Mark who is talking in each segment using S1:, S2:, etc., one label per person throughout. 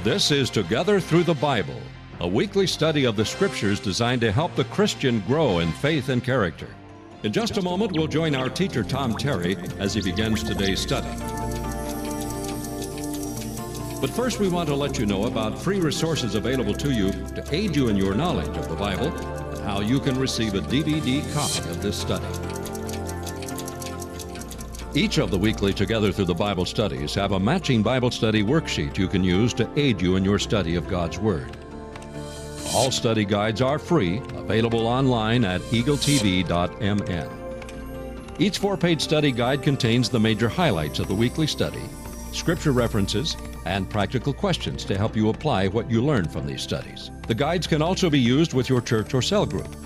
S1: This is Together Through the Bible, a weekly study of the Scriptures designed to help the Christian grow in faith and character. In just a moment, we'll join our teacher, Tom Terry, as he begins today's study. But first, we want to let you know about free resources available to you to aid you in your knowledge of the Bible and how you can receive a DVD copy of this study. Each of the weekly Together Through the Bible studies have a matching Bible study worksheet you can use to aid you in your study of God's Word. All study guides are free, available online at eagletv.mn. Each 4-page study guide contains the major highlights of the weekly study, scripture references, and practical questions to help you apply what you learn from these studies. The guides can also be used with your church or cell group.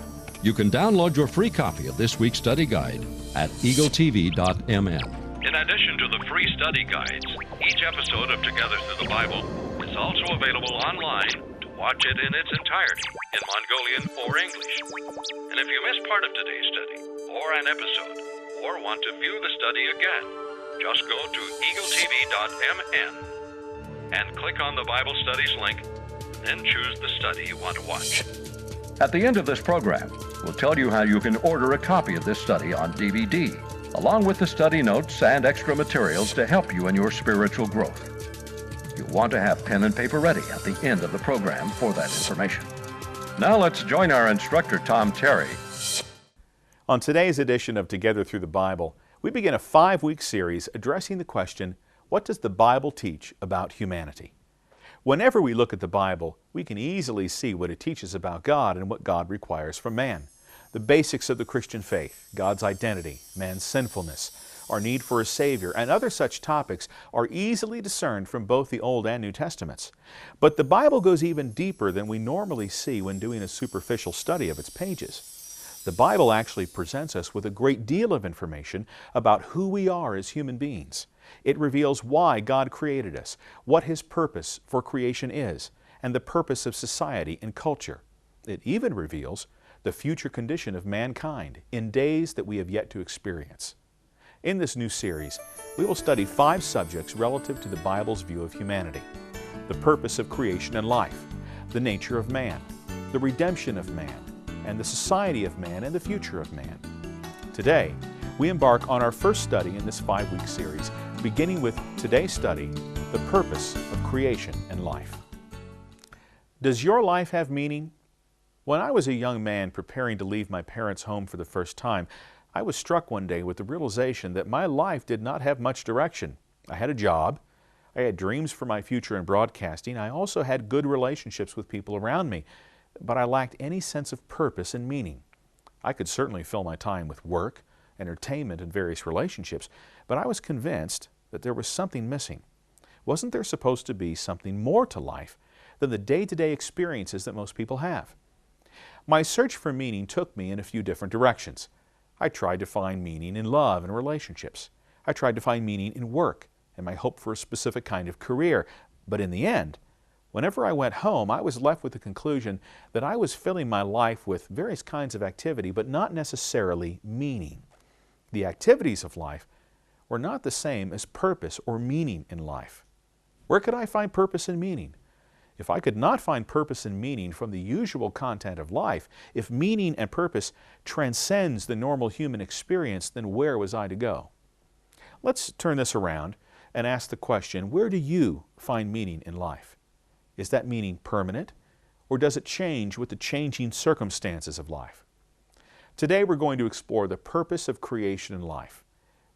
S1: You can download your free copy of this week's study guide at eagletv.mn.
S2: In addition to the free study guides, each episode of Together Through the Bible is also available online to watch it in its entirety in Mongolian or English. And if you missed part of today's study or an episode or want to view the study again, just go to eagletv.mn and click on the Bible Studies link, then choose the study you want to watch.
S3: At the end of this program, we'll tell you how you can order a copy of this study on DVD, along with the study notes and extra materials to help you in your spiritual growth. You'll want to have pen and paper ready at the end of the program for that information. Now let's join our instructor, Tom Terry.
S4: On today's edition of Together Through the Bible, we begin a 5-week series addressing the question, what does the Bible teach about humanity? Whenever we look at the Bible, we can easily see what it teaches about God and what God requires from man. The basics of the Christian faith, God's identity, man's sinfulness, our need for a Savior, and other such topics are easily discerned from both the Old and New Testaments. But the Bible goes even deeper than we normally see when doing a superficial study of its pages. The Bible actually presents us with a great deal of information about who we are as human beings. It reveals why God created us, what His purpose for creation is, and the purpose of society and culture. It even reveals the future condition of mankind in days that we have yet to experience. In this new series, we will study 5 subjects relative to the Bible's view of humanity: the purpose of creation and life, the nature of man, the redemption of man, and the society of man and the future of man. Today, we embark on our first study in this 5-week series, beginning with today's study, the purpose of creation and life. Does your life have meaning? When I was a young man preparing to leave my parents' home for the first time, I was struck one day with the realization that my life did not have much direction. I had a job, I had dreams for my future in broadcasting, I also had good relationships with people around me, but I lacked any sense of purpose and meaning. I could certainly fill my time with work, entertainment, and various relationships, but I was convinced that there was something missing. Wasn't there supposed to be something more to life than the day-to-day experiences that most people have? My search for meaning took me in a few different directions. I tried to find meaning in love and relationships. I tried to find meaning in work and my hope for a specific kind of career. But in the end, whenever I went home, I was left with the conclusion that I was filling my life with various kinds of activity, but not necessarily meaning. The activities of life were not the same as purpose or meaning in life. Where could I find purpose and meaning? If I could not find purpose and meaning from the usual content of life, if meaning and purpose transcends the normal human experience, then where was I to go? Let's turn this around and ask the question, where do you find meaning in life? Is that meaning permanent, or does it change with the changing circumstances of life? Today we're going to explore the purpose of creation and life.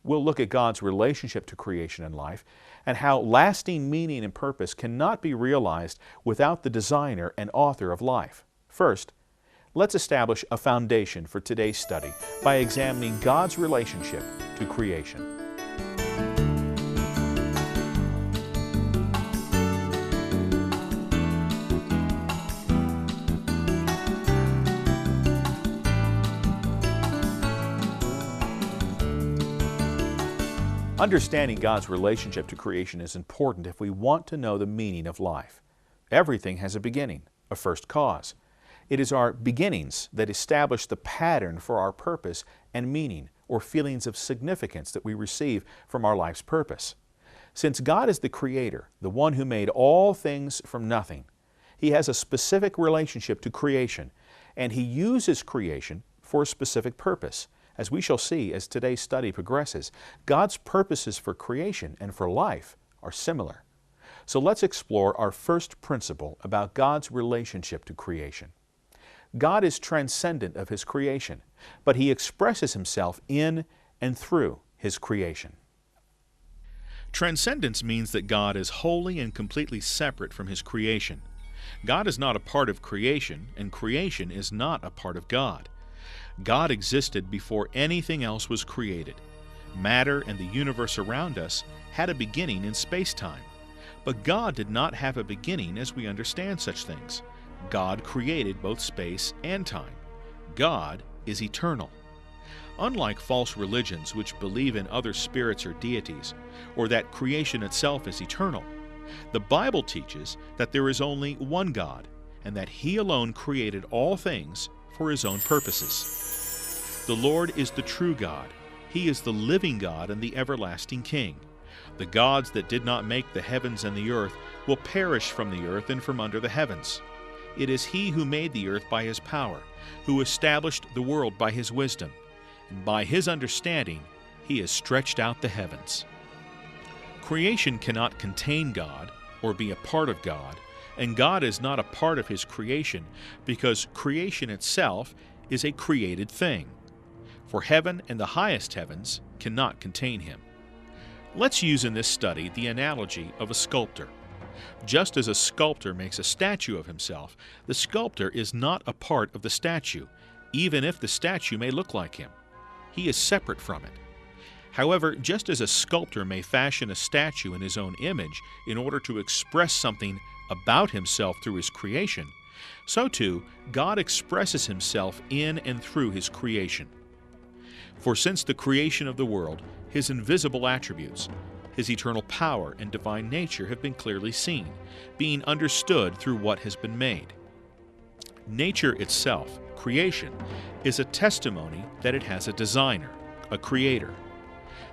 S4: We'll look at God's relationship to creation and life and how lasting meaning and purpose cannot be realized without the designer and author of life. First, let's establish a foundation for today's study by examining God's relationship to creation. Understanding God's relationship to creation is important if we want to know the meaning of life. Everything has a beginning, a first cause. It is our beginnings that establish the pattern for our purpose and meaning, or feelings of significance that we receive from our life's purpose. Since God is the Creator, the one who made all things from nothing, He has a specific relationship to creation, and He uses creation for a specific purpose. As we shall see as today's study progresses, God's purposes for creation and for life are similar. So let's explore our first principle about God's relationship to creation. God is transcendent of His creation, but He expresses Himself in and through His creation.
S5: Transcendence means that God is wholly and completely separate from His creation. God is not a part of creation, and creation is not a part of God. God existed before anything else was created. Matter and the universe around us had a beginning in space-time. But God did not have a beginning as we understand such things. God created both space and time. God is eternal. Unlike false religions which believe in other spirits or deities, or that creation itself is eternal, the Bible teaches that there is only one God, and that He alone created all things for His own purposes. The Lord is the true God. He is the living God and the everlasting King. The gods that did not make the heavens and the earth will perish from the earth and from under the heavens. It is He who made the earth by His power, who established the world by His wisdom, and by His understanding He has stretched out the heavens. Creation cannot contain God or be a part of God, and God is not a part of His creation because creation itself is a created thing. For heaven and the highest heavens cannot contain Him. Let's use in this study the analogy of a sculptor. Just as a sculptor makes a statue of himself, the sculptor is not a part of the statue, even if the statue may look like him. He is separate from it. However, just as a sculptor may fashion a statue in his own image in order to express something about himself through his creation, so too God expresses Himself in and through His creation. For since the creation of the world, His invisible attributes, His eternal power and divine nature have been clearly seen, being understood through what has been made. Nature itself, creation, is a testimony that it has a designer, a creator.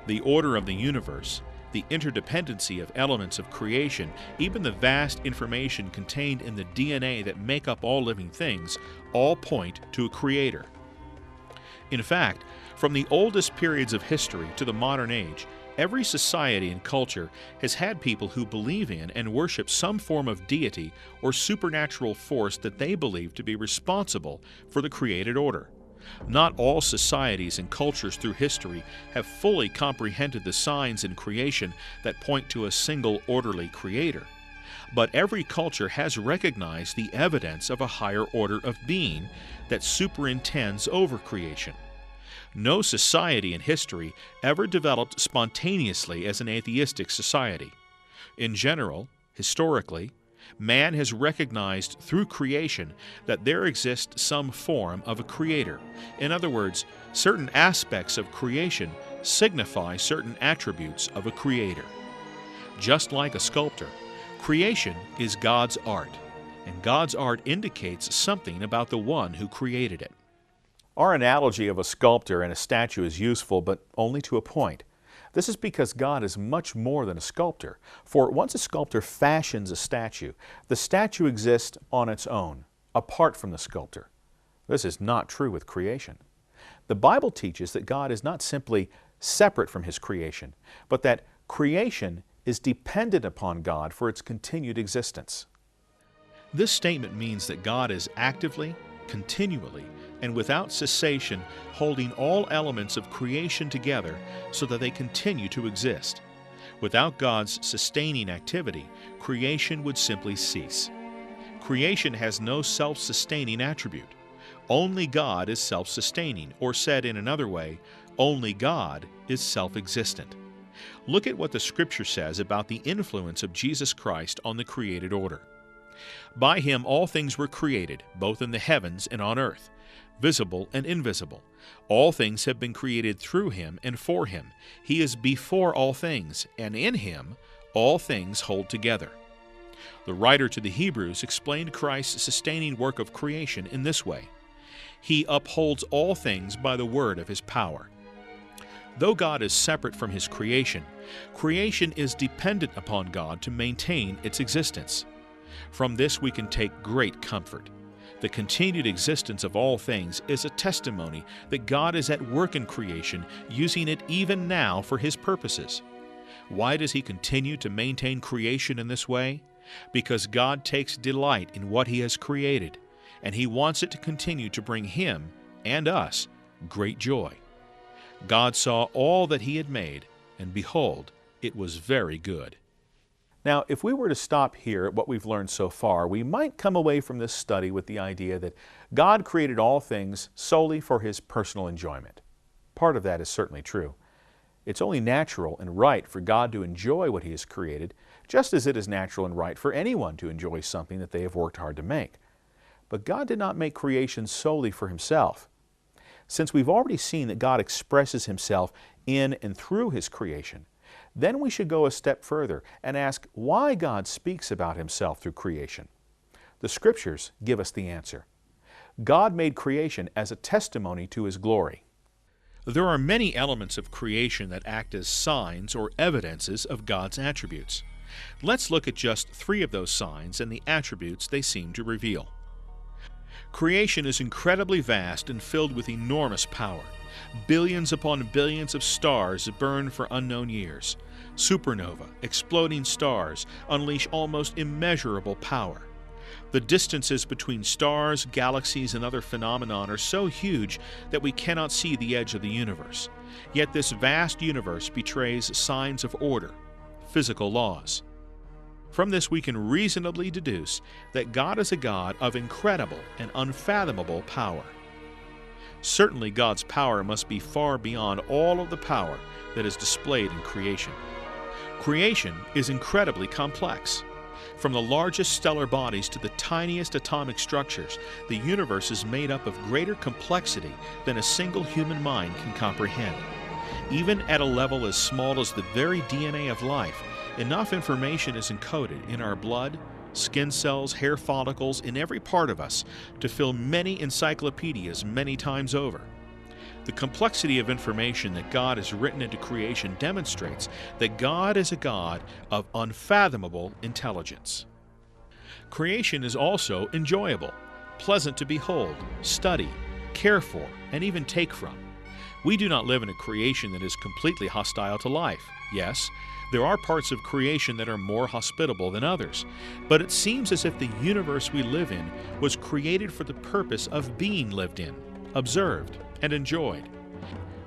S5: The order of the universe, the interdependency of elements of creation, even the vast information contained in the DNA that make up all living things, all point to a creator. In fact, from the oldest periods of history to the modern age, every society and culture has had people who believe in and worship some form of deity or supernatural force that they believe to be responsible for the created order. Not all societies and cultures through history have fully comprehended the signs in creation that point to a single orderly creator. But every culture has recognized the evidence of a higher order of being that superintends over creation. No society in history ever developed spontaneously as an atheistic society. In general, historically, man has recognized through creation that there exists some form of a creator. In other words, certain aspects of creation signify certain attributes of a creator. Just like a sculptor, creation is God's art, and God's art indicates something about the one who created it.
S4: Our analogy of a sculptor and a statue is useful, but only to a point. This is because God is much more than a sculptor. For once a sculptor fashions a statue, the statue exists on its own, apart from the sculptor. This is not true with creation. The Bible teaches that God is not simply separate from His creation, but that creation is dependent upon God for its continued existence.
S5: This statement means that God is actively, continually, and without cessation holding all elements of creation together so that they continue to exist. Without God's sustaining activity, creation would simply cease. Creation has no self-sustaining attribute. Only God is self-sustaining, or said in another way, only God is self-existent. Look at what the Scripture says about the influence of Jesus Christ on the created order. By Him all things were created, both in the heavens and on earth, visible and invisible. All things have been created through Him and for Him. He is before all things, and in Him all things hold together. The writer to the Hebrews explained Christ's sustaining work of creation in this way: He upholds all things by the word of His power. Though God is separate from His creation, creation is dependent upon God to maintain its existence. From this we can take great comfort. The continued existence of all things is a testimony that God is at work in creation, using it even now for His purposes. Why does He continue to maintain creation in this way? Because God takes delight in what He has created, and He wants it to continue to bring Him and us great joy. God saw all that He had made, and behold, it was very good.
S4: Now, if we were to stop here at what we've learned so far, we might come away from this study with the idea that God created all things solely for His personal enjoyment. Part of that is certainly true. It's only natural and right for God to enjoy what He has created, just as it is natural and right for anyone to enjoy something that they have worked hard to make. But God did not make creation solely for Himself. Since we've already seen that God expresses Himself in and through His creation, then we should go a step further and ask why God speaks about Himself through creation. The Scriptures give us the answer. God made creation as a testimony to His glory.
S5: There are many elements of creation that act as signs or evidences of God's attributes. Let's look at just 3 of those signs and the attributes they seem to reveal. Creation is incredibly vast and filled with enormous power. Billions upon billions of stars burn for unknown years. Supernova, exploding stars, unleash almost immeasurable power. The distances between stars, galaxies, and other phenomena are so huge that we cannot see the edge of the universe. Yet this vast universe betrays signs of order, physical laws. From this we can reasonably deduce that God is a God of incredible and unfathomable power. Certainly God's power must be far beyond all of the power that is displayed in creation. Creation is incredibly complex. From the largest stellar bodies to the tiniest atomic structures, the universe is made up of greater complexity than a single human mind can comprehend. Even at a level as small as the very DNA of life, enough information is encoded in our blood, skin cells, hair follicles, in every part of us to fill many encyclopedias many times over. The complexity of information that God has written into creation demonstrates that God is a God of unfathomable intelligence. Creation is also enjoyable, pleasant to behold, study, care for, and even take from. We do not live in a creation that is completely hostile to life. Yes, there are parts of creation that are more hospitable than others, but it seems as if the universe we live in was created for the purpose of being lived in, observed, and enjoyed.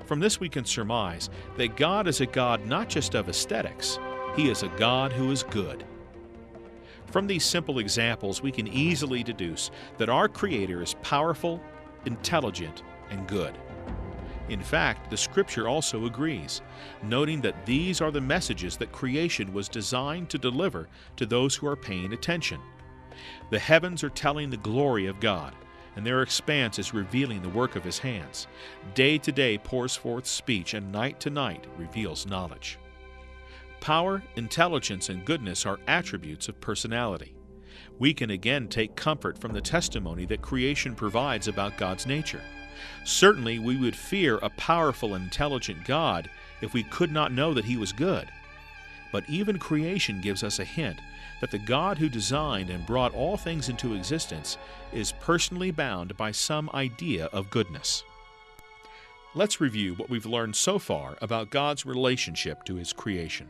S5: From this we can surmise that God is a God not just of aesthetics, He is a God who is good. From these simple examples we can easily deduce that our Creator is powerful, intelligent, and good. In fact, the Scripture also agrees, noting that these are the messages that creation was designed to deliver to those who are paying attention. The heavens are telling the glory of God, and their expanse is revealing the work of His hands. Day to day pours forth speech, and night to night reveals knowledge. Power, intelligence, and goodness are attributes of personality. We can again take comfort from the testimony that creation provides about God's nature. Certainly we would fear a powerful and intelligent God if we could not know that He was good. But even creation gives us a hint that the God who designed and brought all things into existence is personally bound by some idea of goodness. Let's review what we've learned so far about God's relationship to His creation.